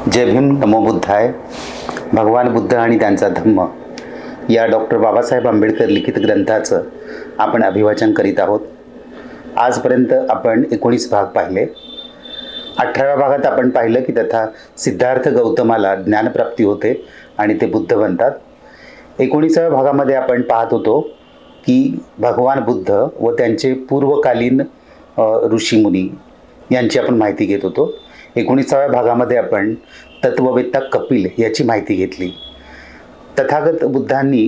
जय भीम, नमो बुद्धाय. भगवान बुद्ध आणि त्यांचा धम्म या डॉक्टर बाबासाहेब आंबेडकर लिखित ग्रंथाचं आपण अभिवाचन करीत आहोत. आजपर्यंत आपण 19 भाग पाहिले. 18व्या भागात आपण पाहिलं की तथा सिद्धार्थ गौतमाला ज्ञानप्राप्ती होते आणि ते बुद्ध बनतात. 19व्या भागामध्ये आपण पाहत होतो की भगवान बुद्ध व त्यांचे पूर्वकालीन ऋषीमुनी यांची आपण माहिती घेत होतो. 19व्या भागामध्ये आपण तत्ववेत्ता कपिल याची माहिती घेतली. तथागत बुद्धांनी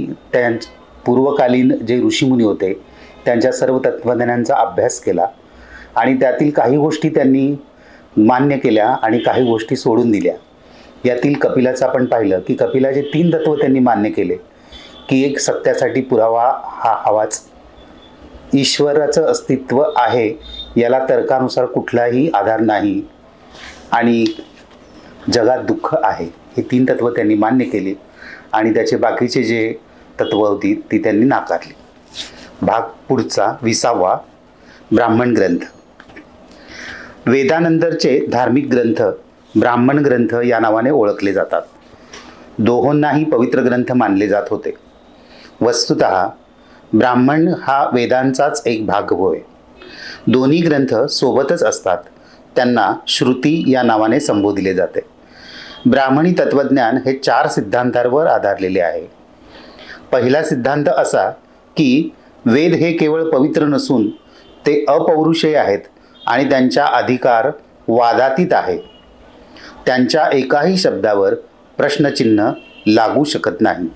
पूर्वकालीन जे ऋषीमुनी होते त्यांच्या सर्व तत्वज्ञानांचा अभ्यास केला आणि त्यातील काही गोष्टी त्यांनी मान्य केल्या आणि काही गोष्टी सोडून दिल्या. यातील कपिलाचं आपण पाहिलं की कपिलाचे 3 तत्व त्यांनी मान्य केले की एक, सत्यासाठी पुरावा हा हवाच, ईश्वराचं अस्तित्व आहे याला तर्कानुसार कुठलाही आधार नाही आणि जगात दुःख आहे. हे 3 तत्व त्यांनी मान्य केली आणि त्याचे बाकीचे जे तत्व होती ती त्यांनी नाकारली. भाग पुढचा 20वा, ब्राह्मण ग्रंथ. वेदानंतरचे धार्मिक ग्रंथ ब्राह्मण ग्रंथ या नावाने ओळखले जातात. दोहोंनाही पवित्र ग्रंथ मानले जात होते. वस्तुतः ब्राह्मण हा वेदांचाच एक भाग होय. दोन्ही ग्रंथ सोबतच असतात. त्यांना श्रुती या नावाने संबोधिले जाते. ब्राह्मणी तत्वज्ञान हे 4 सिद्धांतांवर आधारलेले आहे. पहिला सिद्धांत असा की वेद हे केवळ पवित्र नसून ते अपौरुषेय आहेत आणि त्यांचा अधिकार वादातीत आहे. त्यांच्या एकाही शब्दावर प्रश्नचिन्ह लागू शकत नाही.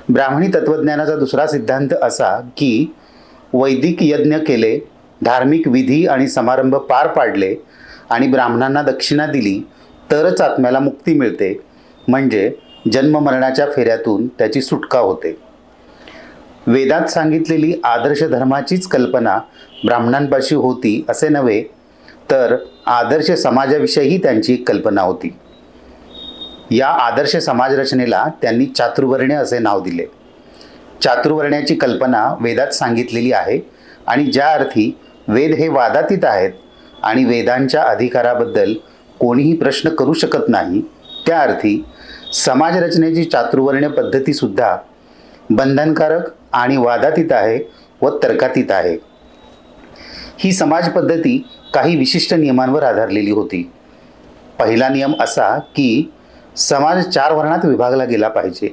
ब्राह्मणी तत्वज्ञानाचा दुसरा सिद्धांत असा की वैदिक यज्ञ केले, धार्मिक विधी आणि समारंभ पार पाडले आणि ब्राह्मणांना दक्षिणा दिली तरच आत्म्याला मुक्ती मिळते, म्हणजे जन्ममरणाच्या फेऱ्यातून त्याची सुटका होते. वेदात सांगितलेली आदर्श धर्माचीच कल्पना ब्राह्मणांपाशी होती असे नव्हे, तर आदर्श समाजाविषयीही त्यांची कल्पना होती. या आदर्श समाजरचनेला त्यांनी चातुर्वर्ण्य असे नाव दिले. चातुर्वर्ण्याची कल्पना वेदात सांगितलेली आहे आणि ज्या अर्थी वेद हे वादातीत आहेत आणि वेदांच्या अधिकाराबद्दल कोणीही प्रश्न करू शकत नाही, त्या अर्थी समाजरचनेची चातुर्वर्ण्य पद्धतीसुद्धा बंधनकारक आणि वादातीत आहे व तर्कातीत आहे. ही समाज पद्धती काही विशिष्ट नियमांवर आधारलेली होती. पहिला नियम असा की समाज 4 वर्णात विभागला गेला पाहिजे.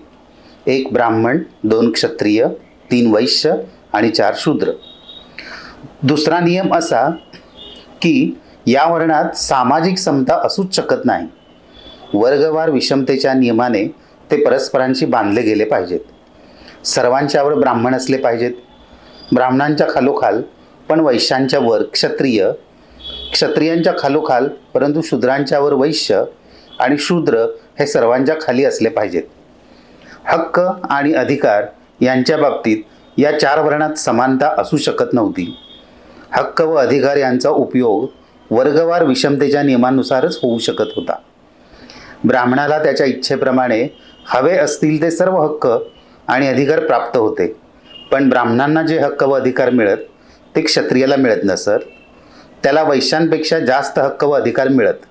1 ब्राह्मण, 2 क्षत्रिय, 3 वैश्य आणि 4 शूद्र. दुसरा नियम असा की या वर्णात सामाजिक समता असूच शकत नाही. वर्गवार विषमतेच्या नियमाने ते परस्परांशी बांधले गेले पाहिजेत. सर्वांच्यावर ब्राह्मण असले पाहिजेत. ब्राह्मणांच्या खालोखाल पण वैश्यांच्या वर क्षत्रिय, क्षत्रियांच्या खालोखाल परंतु शूद्रांच्यावर वैश्य आणि शूद्र हे सर्वांच्या खाली असले पाहिजेत. हक्क आणि अधिकार यांच्या बाबतीत या 4 वर्णात समानता असू शकत नव्हती. हक्क व अधिकार यांचा उपयोग वर्गवार विषमतेच्या नियमानुसारच होऊ शकत होता. ब्राह्मणाला त्याच्या इच्छेप्रमाणे हवे असतील ते सर्व हक्क आणि अधिकार प्राप्त होते, पण ब्राह्मणांना जे हक्क व अधिकार मिळत ते क्षत्रियाला मिळत नसत. त्याला वैश्यांपेक्षा जास्त हक्क व अधिकार मिळत.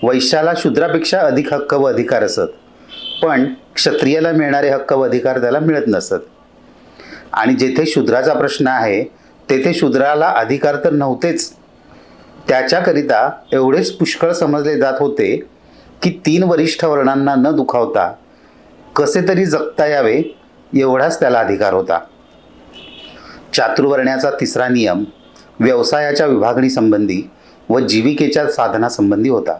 वैश्याला शूद्रापेक्षा अधिक हक्क व अधिकार असत, पण क्षत्रियाला मिळणारे हक्क व अधिकार त्याला मिळत नसत. आणि जेथे शूद्राचा प्रश्न आहे तेथे शूद्राला अधिकार तर नव्हतेच. त्याच्याकरिता एवढेच पुष्कळ समजले जात होते की 3 वरिष्ठ वर्णांना न दुखावता कसे तरी जगता यावे एवढाच त्याला अधिकार होता. चातुर्वर्ण्याचा तिसरा नियम व्यवसायाच्या विभागणीसंबंधी व जीविकेच्या साधनासंबंधी होता.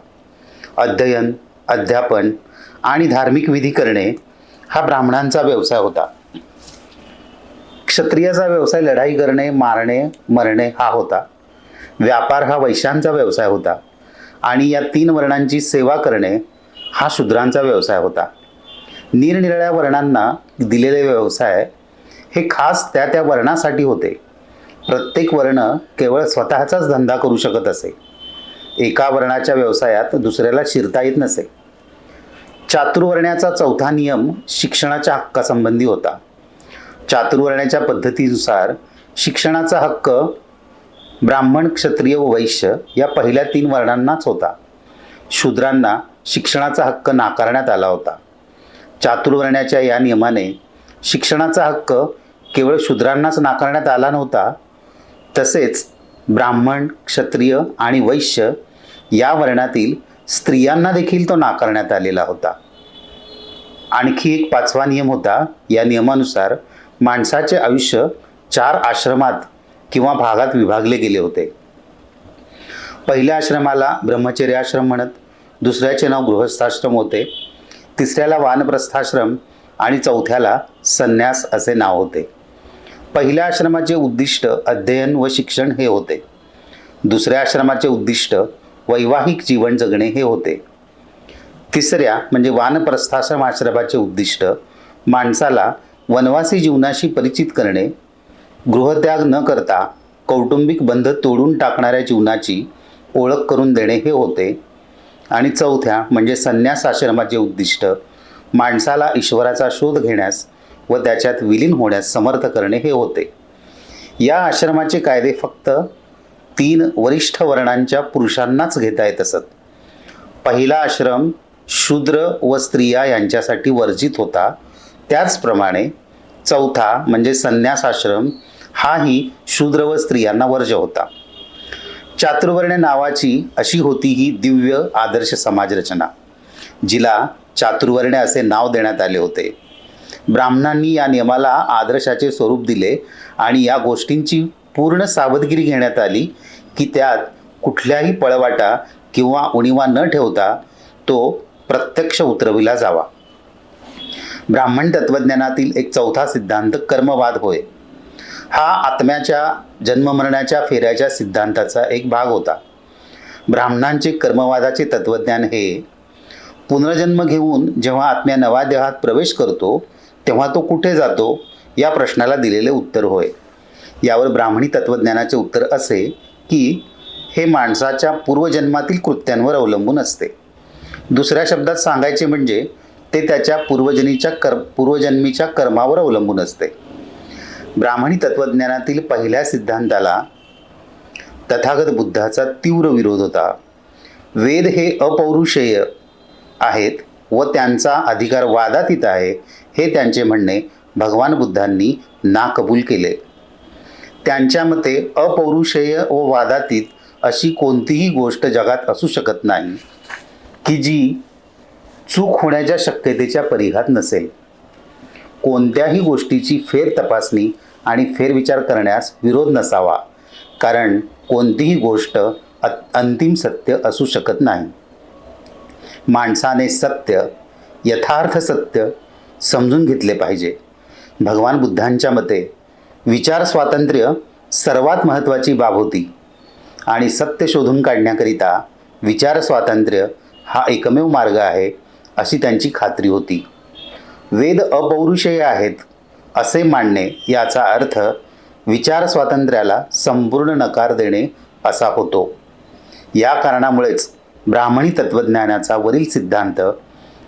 अध्ययन, अध्यापन आणि धार्मिक विधी करणे हा ब्राह्मणांचा व्यवसाय होता. क्षत्रियाचा व्यवसाय लढाई करणे, मारणे, मरणे हा होता. व्यापार हा वैश्यांचा व्यवसाय होता आणि या 3 वर्णांची सेवा करणे हा शूद्रांचा व्यवसाय होता. निरनिराळ्या वर्णांना दिलेले व्यवसाय हे खास त्या वर्णासाठी होते. प्रत्येक वर्ण केवळ स्वतःचाच धंदा करू शकत असे. एका वर्णाच्या व्यवसायात दुसऱ्याला शिरता येत नसे. चातुर्वर्ण्याचा चौथा नियम शिक्षणाच्या हक्कासंबंधी होता. चातुर्वर्ण्याच्या पद्धतीनुसार शिक्षणाचा हक्क ब्राह्मण, क्षत्रिय व वैश्य या पहिल्या 3 वर्णांनाच होता. शूद्रांना शिक्षणाचा हक्क नाकारण्यात आला होता. चातुर्वर्ण्याच्या या नियमाने शिक्षणाचा हक्क केवळ शूद्रांनाच नाकारण्यात आला नव्हता, तसेच ब्राह्मण, क्षत्रिय आणि वैश्य या वर्णातील स्त्रियांना देखील तो नाकारण्यात आलेला होता. आणखी एक 5वा नियम होता. या नियमानुसार माणसाचे आयुष्य 4 आश्रमात किंवा भागात विभागले गेले होते. पहिल्या आश्रमाला ब्रह्मचर्य आश्रम म्हणत, दुसऱ्याचे नाव गृहस्थाश्रम होते, तिसऱ्याला वानप्रस्थाश्रम आणि चौथ्याला संन्यास असे नाव होते. पहिल्या आश्रमाचे उद्दिष्ट अध्ययन व शिक्षण हे होते. दुसऱ्या आश्रमाचे उद्दिष्ट वैवाहिक जीवन जगणे हे होते. तिसऱ्या म्हणजे वानप्रस्थाश्रम आश्रमाचे उद्दिष्ट माणसाला वनवासी जीवनाशी परिचित करणे, गृहत्याग न करता कौटुंबिक बंध तोडून टाकणाऱ्या जीवनाची ओळख करून देणे हे होते. आणि चौथ्या म्हणजे संन्यास आश्रमाचे उद्दिष्ट माणसाला ईश्वराचा शोध घेण्यास व त्याच्यात विलीन होण्यास समर्थ करणे हे होते. या आश्रमाचे कायदे फक्त 3 वरिष्ठ वर्णांच्या पुरुषांनाच घेता येत असत. पहिला आश्रम शूद्र व स्त्रिया यांच्यासाठी वर्जित होता. त्याचप्रमाणे चौथा म्हणजे संन्यास आश्रम हाही शूद्र व स्त्रियांना वर्ज्य होता. चातुर्वर्ण्य नावाची अशी होती ही दिव्य आदर्श समाजरचना, जिला चातुर्वर्ण्य असे नाव देण्यात आले होते. ब्राह्मणांनी या नियमाला आदर्शाचे स्वरूप दिले आणि या गोष्टींची पूर्ण सावधगिरी घेण्यात आली की त्यात कुठल्याही पळवाटा किंवा उणीवा न ठेवता तो प्रत्यक्ष उतरविला जावा. ब्राह्मण तत्त्वज्ञानातील एक चौथा सिद्धांत कर्मवाद होय. हा आत्म्याच्या जन्ममरणाच्या फेऱ्याच्या सिद्धांताचा एक भाग होता. ब्राह्मणांचे कर्मवादाचे तत्त्वज्ञान हे पुनर्जन्म घेऊन जेव्हा आत्म्या नवा देहात प्रवेश करतो तेव्हा तो कुठे जातो या प्रश्नाला दिलेले उत्तर होय. यावर ब्राह्मणी तत्त्वज्ञानाचे उत्तर असे की हे माणसाच्या पूर्वजन्मातील कृत्यांवर अवलंबून असते. दुसऱ्या शब्दात सांगायचे म्हणजे ते त्याच्या पूर्वजन्मीच्या कर्मावर अवलंबून असते. ब्राह्मणी तत्त्वज्ञानातील पहिल्या सिद्धांताला तथागत बुद्धाचा तीव्र विरोध होता. वेद हे अपौरुषेय आहेत व त्यांचा अधिकार वादातीत आहे हे त्यांचे म्हणणे भगवान बुद्धांनी नाकबूल केले. त्यांच्या मते अपौरुषेय व वादातीत अशी कोणतीही गोष्ट जगात असू शकत नाही की जी चूक होण्याच्या शक्यतेच्या परिघात नसेल. कोणत्याही गोष्टीची फेर तपासणी आणि फेरविचार करण्यास विरोध नसावा, कारण कोणतीही गोष्ट अंतिम सत्य असू शकत नाही. माणसाने सत्य, यथार्थ सत्य समजून घेतले पाहिजे. भगवान बुद्धांच्या मते विचार स्वातंत्र्य सर्वात महत्त्वाची बाब होती आणि सत्य शोधून काढण्याकरिता विचार स्वातंत्र्य हा एकमेव मार्ग आहे अशी त्यांची खात्री होती. वेद अपौरुषेय आहेत असे मानणे याचा अर्थ विचार स्वातंत्र्याला संपूर्ण नकार देणे असा होतो. या कारणामुळेच ब्राह्मणी तत्त्वज्ञानाचा वरील सिद्धांत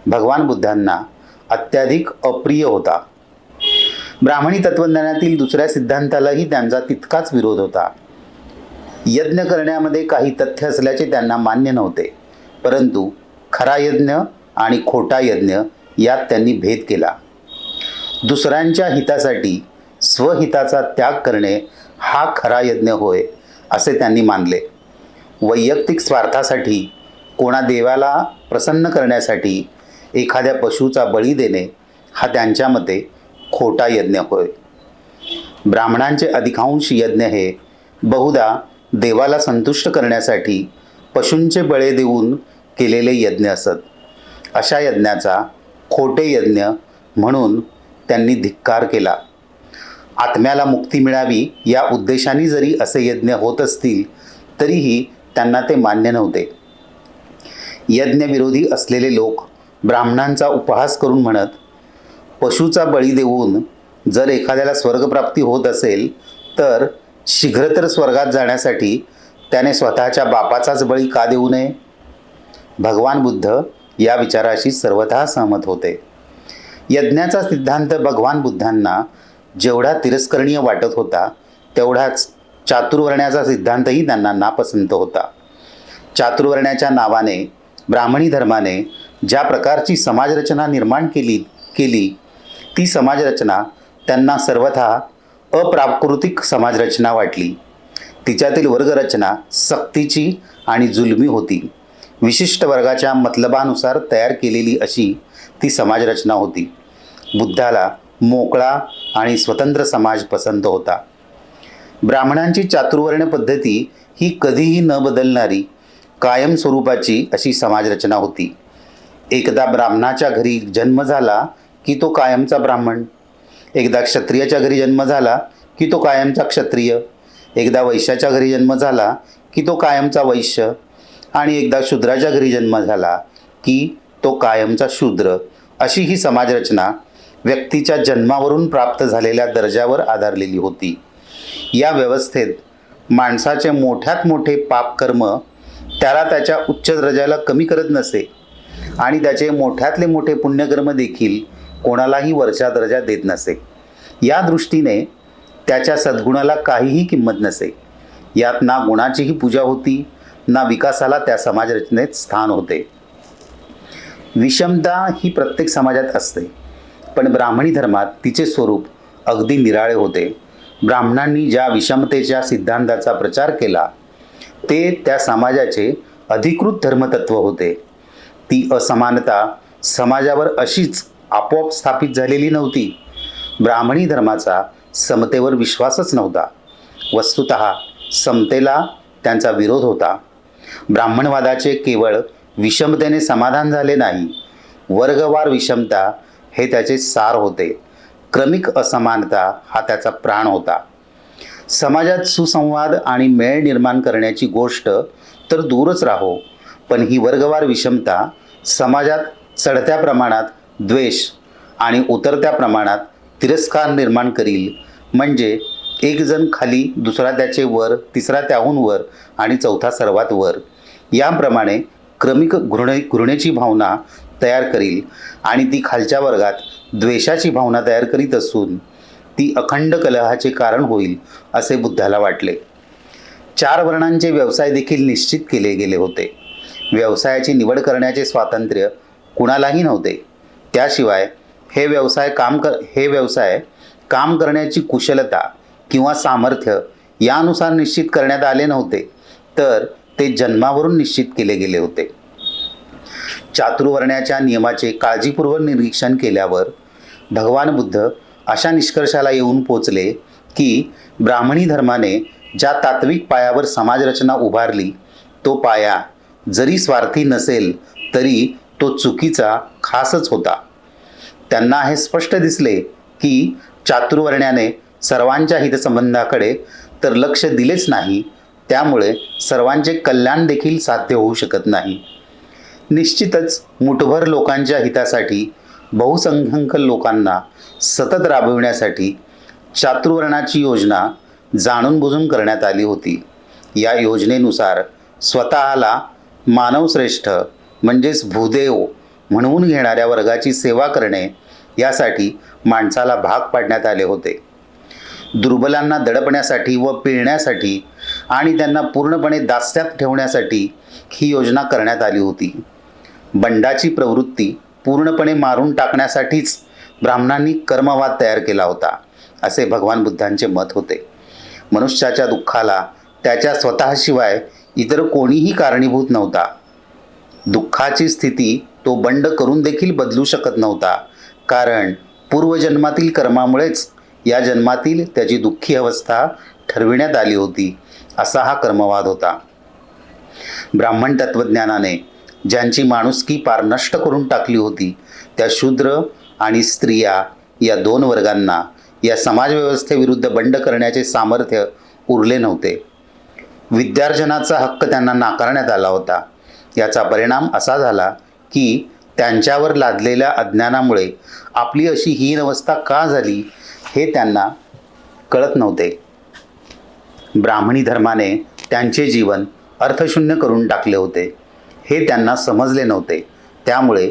भगवान बुद्धांना अत्याधिक अप्रिय होता. ब्राह्मणी तत्त्वज्ञानातील दुसऱ्या सिद्धांतालाही त्यांचा तितकाच विरोध होता. यज्ञ करण्यामध्ये काही तथ्य असल्याचे त्यांना मान्य नव्हते, परंतु खरा यज्ञ आणि खोटा यज्ञ यात त्यांनी भेद केला. दुसऱ्यांच्या हितासाठी स्वहिताचा त्याग करणे हा खरा यज्ञ होय असे त्यांनी मानले. वैयक्तिक स्वार्थासाठी कोणा देवाला प्रसन्न करण्यासाठी एखाद्या पशुचा बळी देणे हा त्यांच्या मते खोटा यज्ञ होय. ब्राह्मणांचे अधिकांश यज्ञ हे बहुधा देवाला संतुष्ट करण्यासाठी पशूंचे बळे देऊन केलेले यज्ञ असत. अशा यज्ञाचा खोटे यज्ञ म्हणून त्यांनी धिक्कार केला. आत्म्याला मुक्ती मिळावी या उद्देशाने जरी असे यज्ञ होत असतील तरीही त्यांना ते मान्य नव्हते. यज्ञविरोधी असलेले लोक ब्राह्मणांचा उपहास करून म्हणत, पशुचा बळी देऊन जर एखाद्याला स्वर्गप्राप्ती होत असेल तर शीघ्रतर स्वर्गात जाण्यासाठी त्याने स्वतःच्या बापाचाच बळी का देऊ नये. भगवान बुद्ध या विचाराशी सर्वथा सहमत होते. यज्ञाचा सिद्धांत भगवान बुद्धांना जेवढा तिरस्करणीय वाटत होता तेवढाच चातुर्वर्ण्याचा सिद्धांतही त्यांना नापसंत होता. चातुर्वर्ण्याच्या नावाने ब्राह्मणी धर्माने ज्या प्रकारची समाजरचना निर्माण केली ती समाजरचना त्यांना सर्वथा अप्राकृतिक समाजरचना वाटली. तिच्यातील वर्गरचना सक्तीची आणि जुलमी होती. विशिष्ट वर्गाच्या मतलबानुसार तयार केलेली अशी ती समाजरचना होती. बुद्धाला मोकळा आणि स्वतंत्र समाज पसंत होता. ब्राह्मणांची चातुर्वर्ण पद्धती ही कधीही न बदलणारी कायम स्वरूपाची अशी समाजरचना होती. एकदा ब्राह्मणाच्या घरी जन्म झाला की तो कायमचा ब्राह्मण, एकदा क्षत्रियाच्या घरी जन्म झाला की तो कायमचा क्षत्रिय, एकदा वैश्याच्या घरी जन्म झाला की तो कायमचा वैश्य, आणि एकदा शूद्राच्या घरी जन्म झाला की तो कायमचा शूद्र. अशी ही समाजरचना व्यक्तीच्या जन्मावरून प्राप्त झालेल्या दर्जावर आधारलेली होती. या व्यवस्थेत माणसाचे मोठ्यात मोठे पापकर्म त्याला त्याच्या उच्च दर्जाला कमी करत नसे आणि त्याचे मोठ्यातले मोठे पुण्यकर्म देखील कोणालाही वरचा दर्जा देत नसे. या दृष्टीने त्याच्या सद्गुणाला काहीही किंमत नसे. यात ना गुणाचीही पूजा होती, ना विकासाला त्या समाजरचनेत स्थान होते. विषमता ही प्रत्येक समाजात असते, पण ब्राह्मणी धर्मात तिचे स्वरूप अगदी निराळे होते. ब्राह्मणांनी ज्या विषमतेच्या सिद्धांताचा प्रचार केला ते त्या समाजाचे अधिकृत धर्मतत्व होते. ती असमानता समाजावर अशीच आपोआप स्थापित झालेली नव्हती. ब्राह्मणी धर्माचा समतेवर विश्वासच नव्हता. वस्तुतः समतेला त्यांचा विरोध होता. ब्राह्मणवादाचे केवळ विषमतेने समाधान झाले नाही, वर्गवार विषमता हे त्याचे सार होते. क्रमिक असमानता हा त्याचा प्राण होता. समाजात सुसंवाद आणि मेळ निर्माण करण्याची गोष्ट तर दूरच राहो, पण ही वर्गवार विषमता समाजात चढत्या प्रमाणात द्वेष आणि उतरत्या प्रमाणात तिरस्कार निर्माण करील. म्हणजे एक जण खाली, दुसरा त्याचे वर, तिसरा त्याहून वर आणि चौथा सर्वात वर, याप्रमाणे क्रमिक घृणेची भावना तयार करील आणि ती खालच्या वर्गात द्वेषाची भावना तयार करीत असून ती अखंड कलहाचे कारण होईल असे बुद्धाला वाटले. 4 वर्णांचे व्यवसाय देखील निश्चित केले गेले होते. व्यवसायाची निवड करण्याचे स्वातंत्र्य कुणालाही नव्हते. त्याशिवाय हे व्यवसाय काम करण्याची कुशलता किंवा सामर्थ्य यानुसार निश्चित करण्यात आले नव्हते, तर ते जन्मावरून निश्चित केले गेले होते. चातुर्वर्ण्याच्या नियमाचे काळजीपूर्वक निरीक्षण केल्यावर भगवान बुद्ध अशा निष्कर्षाला येऊन पोचले की ब्राह्मणी धर्माने ज्या तात्विक पायावर समाजरचना उभारली तो पाया जरी स्वार्थी नसेल तरी तो चुकीचा खासच होता. त्यांना हे स्पष्ट दिसले की चातुर्वर्ण्याने सर्वांच्या हितसंबंधाकडे तर लक्ष दिलेच नाही, त्यामुळे सर्वांचे कल्याण देखील साध्य होऊ शकत नाही. निश्चितच मुठभर लोकांच्या हितासाठी बहुसंख्य लोकांना सतत राबविण्यासाठी चातुर्वर्णाची योजना जाणून बुजून करण्यात आली होती. या योजनेनुसार स्वतःला मानवश्रेष्ठ म्हणजेच भूदेव म्हणवून घेणाऱ्या वर्गाची सेवा करणे यासाठी माणसाला भाग पाडण्यात आले होते. दुर्बलांना दडपण्यासाठी व पिळण्यासाठी आणि त्यांना पूर्णपणे दास्यात ठेवण्यासाठी ही योजना करण्यात आली होती. बंडाची प्रवृत्ती पूर्णपणे मारून टाकण्यासाठीच ब्राह्मणांनी कर्मवाद तयार केला होता, असे भगवान बुद्धांचे मत होते. मनुष्याच्या दुःखाला त्याच्या स्वतःशिवाय इतर कोणीही कारणीभूत नव्हता. दुःखाची स्थिती तो बंड करून देखील बदलू शकत नव्हता, कारण पूर्वजन्मातील कर्मामुळेच या जन्मातील त्याची दुःखी अवस्था ठरविण्यात आली होती, असा हा कर्मवाद होता. ब्राह्मण तत्त्वज्ञानाने ज्यांची माणुसकी पार नष्ट करून टाकली होती त्या शूद्र आणि स्त्रिया या 2 वर्गांना या समाजव्यवस्थेविरुद्ध बंड करण्याचे सामर्थ्य उरले नव्हते. विद्यार्जनाचा हक्क त्यांना नाकारण्यात आला होता. याचा परिणाम असा झाला की त्यांच्यावर लादलेल्या अज्ञानामुळे आपली अशी हीन अवस्था का झाली हे त्यांना कळत नव्हते. ब्राह्मणी धर्माने त्यांचे जीवन अर्थशून्य करून टाकले होते हे त्यांना समजले नव्हते. त्यामुळे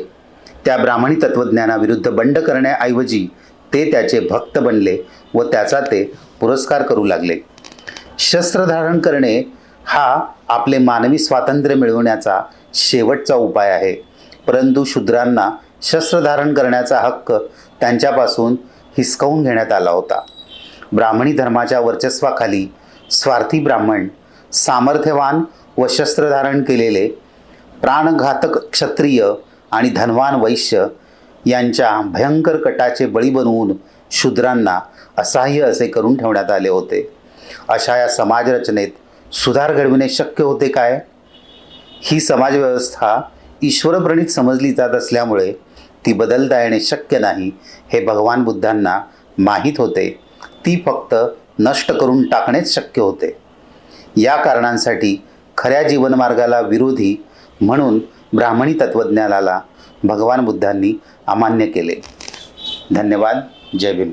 त्या ब्राह्मणी तत्त्वज्ञानाविरुद्ध बंड करण्याऐवजी ते त्याचे भक्त बनले व त्याचा ते पुरस्कार करू लागले. शस्त्र धारण करणे हा आपले मानवी स्वातंत्र्य मिळवण्याचा शेवटचा उपाय आहे, परंतु शूद्रांना शस्त्र धारण करण्याचा हक्क त्यांच्यापासून हिसकावून घेण्यात आला होता. ब्राह्मणी धर्माच्या वर्चस्वाखाली स्वार्थी ब्राह्मण, सामर्थ्यवान व शस्त्र धारण केलेले प्राणघातक क्षत्रिय आणि धनवान वैश्य यांच्या भयंकर कटाचे बळी बनवून शूद्रांना असहाय्य असे करून ठेवण्यात आले होते. अशा या समाजरचनेत सुधार घडविणे शक्य होते काय? ही समाजव्यवस्था ईश्वरप्रणीत समजली जात असल्यामुळे ती बदलता येणे शक्य नाही हे भगवान बुद्धांना माहीत होते. ती फक्त नष्ट करून टाकणेच शक्य होते. या कारणांसाठी खऱ्या जीवनमार्गाला विरोधी म्हणून ब्राह्मणी तत्त्वज्ञानाला भगवान बुद्धांनी अमान्य केले. धन्यवाद. जय भीम.